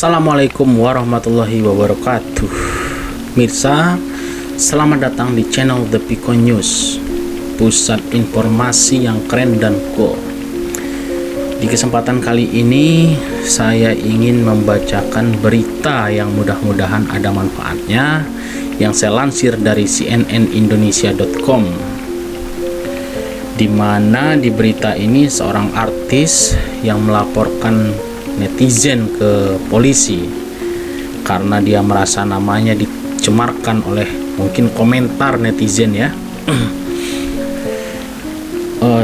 Assalamualaikum warahmatullahi wabarakatuh. Mirsa, selamat datang di channel The Piko News, pusat informasi yang keren dan cool. Di kesempatan kali ini saya ingin membacakan berita yang mudah-mudahan ada manfaatnya, yang saya lansir dari cnnindonesia.com, di mana di berita ini seorang artis yang melaporkan netizen ke polisi karena dia merasa namanya dicemarkan oleh mungkin komentar netizen ya.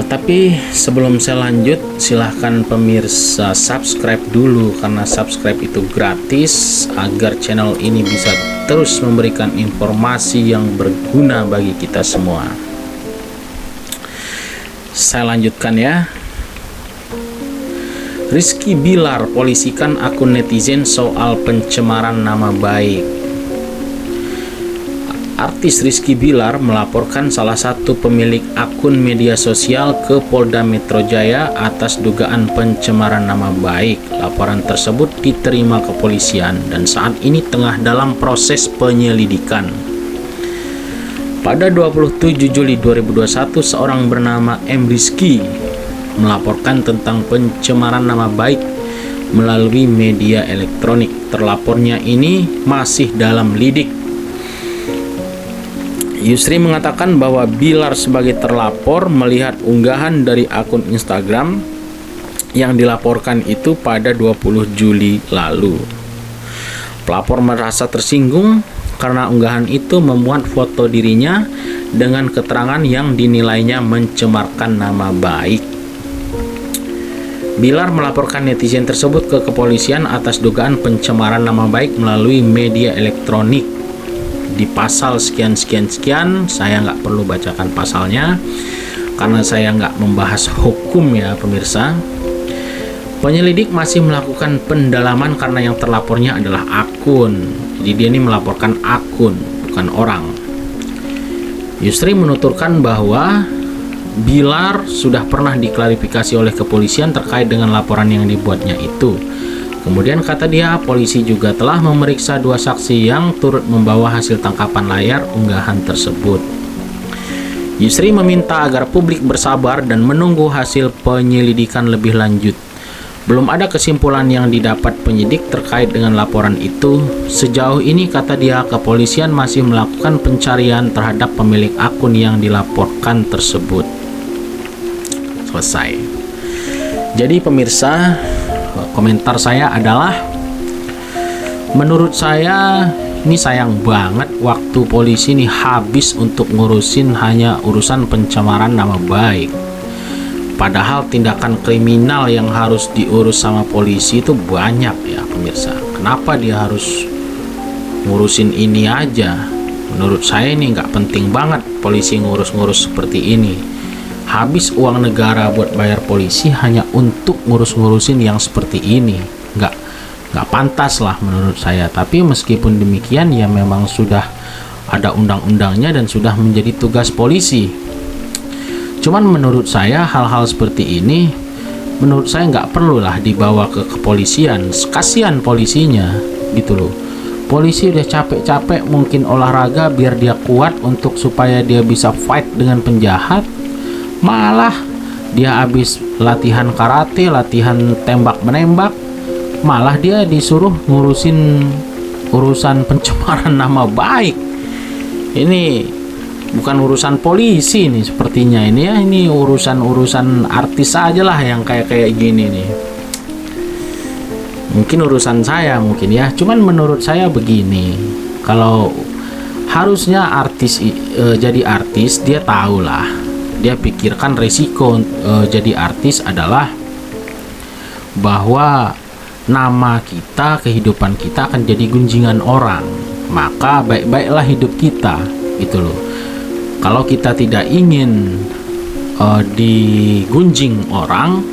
Tapi sebelum saya lanjut, silahkan pemirsa subscribe dulu, karena subscribe itu gratis agar channel ini bisa terus memberikan informasi yang berguna bagi kita semua. Saya lanjutkan ya. Rizky Bilar polisikan akun netizen soal pencemaran nama baik. Artis Rizky Bilar melaporkan salah satu pemilik akun media sosial ke Polda Metro Jaya atas dugaan pencemaran nama baik. Laporan tersebut diterima kepolisian dan saat ini tengah dalam proses penyelidikan. Pada 27 Juli 2021, seorang bernama M. Rizky melaporkan tentang pencemaran nama baik melalui media elektronik. Terlapornya ini masih dalam lidik. Yusri mengatakan bahwa Bilar sebagai terlapor melihat unggahan dari akun Instagram yang dilaporkan itu pada 20 Juli lalu. Pelapor merasa tersinggung karena unggahan itu memuat foto dirinya dengan keterangan yang dinilainya mencemarkan nama baik. Bilar melaporkan netizen tersebut ke kepolisian atas dugaan pencemaran nama baik melalui media elektronik di pasal sekian. Saya nggak perlu bacakan pasalnya karena saya nggak membahas hukum ya pemirsa. Penyelidik masih melakukan pendalaman karena yang terlapornya adalah akun. Jadi dia ini melaporkan akun, bukan orang. Yusri menuturkan bahwa Bilar sudah pernah diklarifikasi oleh kepolisian terkait dengan laporan yang dibuatnya itu. Kemudian kata dia, polisi juga telah memeriksa dua saksi yang turut membawa hasil tangkapan layar unggahan tersebut. Yusri meminta agar publik bersabar dan menunggu hasil penyelidikan lebih lanjut. Belum ada kesimpulan yang didapat penyidik terkait dengan laporan itu. Sejauh ini, kata dia, kepolisian masih melakukan pencarian terhadap pemilik akun yang dilaporkan tersebut. Selesai. Jadi pemirsa, komentar saya adalah, menurut saya ini sayang banget waktu polisi ini habis untuk ngurusin hanya urusan pencemaran nama baik. Padahal tindakan kriminal yang harus diurus sama polisi itu banyak ya pemirsa. Kenapa dia harus ngurusin ini aja? Menurut saya ini nggak penting banget polisi ngurus-ngurus seperti ini. Habis uang negara buat bayar polisi hanya untuk ngurus-ngurusin yang seperti ini. Nggak pantas lah menurut saya. Tapi meskipun demikian ya memang sudah ada undang-undangnya dan sudah menjadi tugas polisi. Cuman menurut saya hal-hal seperti ini menurut saya nggak perlulah dibawa ke kepolisian. Kasihan polisinya gitu loh. Polisi udah capek-capek mungkin olahraga biar dia kuat untuk supaya dia bisa fight dengan penjahat. Malah dia habis latihan karate, latihan tembak-menembak, malah dia disuruh ngurusin urusan pencemaran nama baik. Ini bukan urusan polisi nih sepertinya ini ya, ini urusan artis aja lah yang kayak gini nih. Mungkin urusan saya mungkin ya, cuman menurut saya begini, kalau harusnya artis jadi artis dia tahu lah, dia pikirkan resiko jadi artis adalah bahwa nama kita, kehidupan kita akan jadi gunjingan orang. Maka baik-baiklah hidup kita gitu loh. Kalau kita tidak ingin digunjing orang,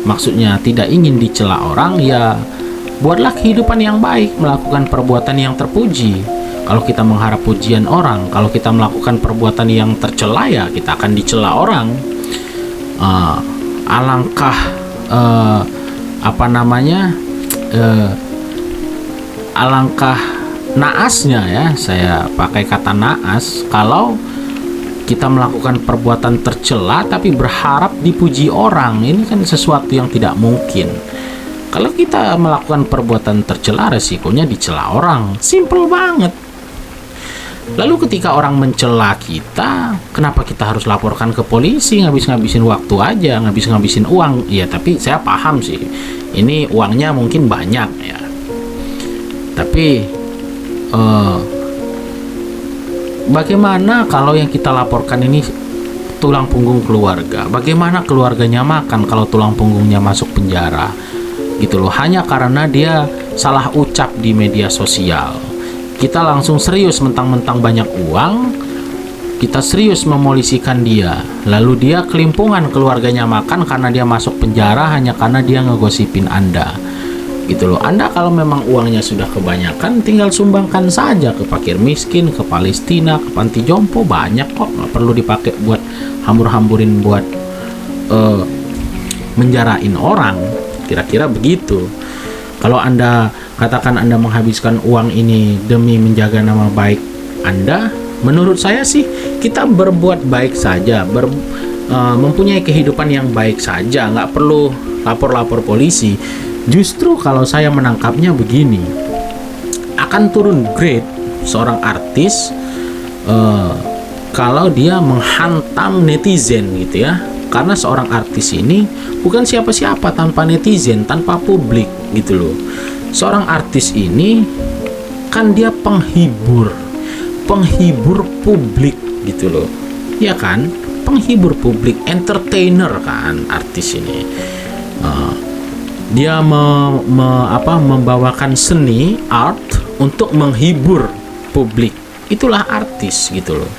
maksudnya tidak ingin dicela orang, ya buatlah kehidupan yang baik, melakukan perbuatan yang terpuji. Kalau kita mengharap pujian orang, kalau kita melakukan perbuatan yang tercela, ya kita akan dicela orang. Alangkah alangkah naasnya ya, saya pakai kata naas, kalau kita melakukan perbuatan tercela tapi berharap dipuji orang. Ini kan sesuatu yang tidak mungkin. Kalau kita melakukan perbuatan tercela, resikonya dicela orang. Simple banget. Lalu ketika orang mencela kita, kenapa kita harus laporkan ke polisi? Ngabis-ngabisin waktu aja, ngabis-ngabisin uang. Ya, tapi saya paham sih, ini uangnya mungkin banyak ya. Tapi bagaimana kalau yang kita laporkan ini tulang punggung keluarga? Bagaimana keluarganya makan kalau tulang punggungnya masuk penjara? Gitu loh, hanya karena dia salah ucap di media sosial. Kita langsung serius mentang-mentang banyak uang, kita serius memolisikan dia. Lalu dia kelimpungan keluarganya makan karena dia masuk penjara hanya karena dia ngegosipin Anda. Gitu loh. Anda kalau memang uangnya sudah kebanyakan, tinggal sumbangkan saja ke fakir miskin, ke Palestina, ke panti jompo, banyak kok, nggak perlu dipakai buat hambur-hamburin buat menjarain orang. Kira-kira begitu. Kalau Anda katakan Anda menghabiskan uang ini demi menjaga nama baik Anda, menurut saya sih kita berbuat baik saja, mempunyai kehidupan yang baik saja, nggak perlu lapor-lapor polisi. Justru kalau saya menangkapnya begini, akan turun grade seorang artis kalau dia menghantam netizen gitu ya. Karena seorang artis ini bukan siapa-siapa tanpa netizen, tanpa publik gitu loh. Seorang artis ini kan dia penghibur publik gitu loh. Ya kan? Penghibur publik, entertainer kan artis ini. Dia membawakan seni, art untuk menghibur publik. Itulah artis gitu loh.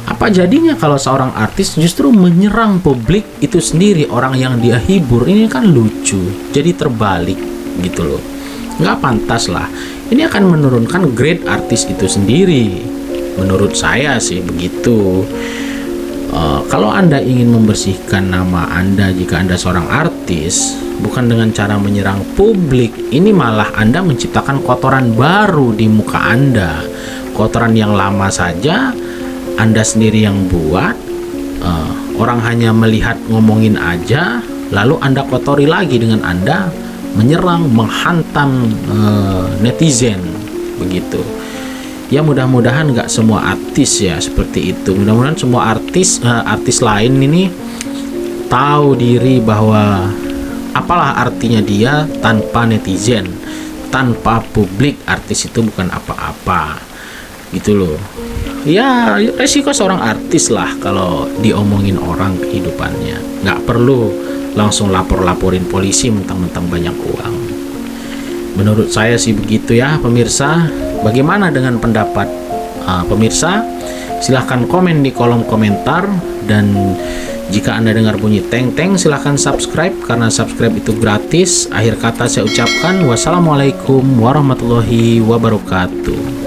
Apa jadinya kalau seorang artis justru menyerang publik itu sendiri, orang yang dia hibur? Ini kan lucu, jadi terbalik gitu loh. Nggak pantas lah. Ini akan menurunkan grade artis itu sendiri. Menurut saya sih begitu. Kalau Anda ingin membersihkan nama Anda jika Anda seorang artis, bukan dengan cara menyerang publik, ini malah Anda menciptakan kotoran baru di muka Anda. Kotoran yang lama saja Anda sendiri yang buat, orang hanya melihat ngomongin aja, lalu Anda kotori lagi dengan Anda menyerang, menghantam netizen begitu. Ya mudah-mudahan nggak semua artis ya seperti itu. Mudah-mudahan semua artis lain ini tahu diri bahwa apalah artinya dia tanpa netizen, tanpa publik. Artis itu bukan apa-apa gitu loh. Ya resiko seorang artis lah kalau diomongin orang kehidupannya. Nggak perlu langsung laporin polisi mentang-mentang banyak uang. Menurut saya sih begitu ya pemirsa. Bagaimana dengan pendapat pemirsa? Silahkan komen di kolom komentar. Dan jika Anda dengar bunyi teng-teng, silahkan subscribe, karena subscribe itu gratis. Akhir kata saya ucapkan wassalamualaikum warahmatullahi wabarakatuh.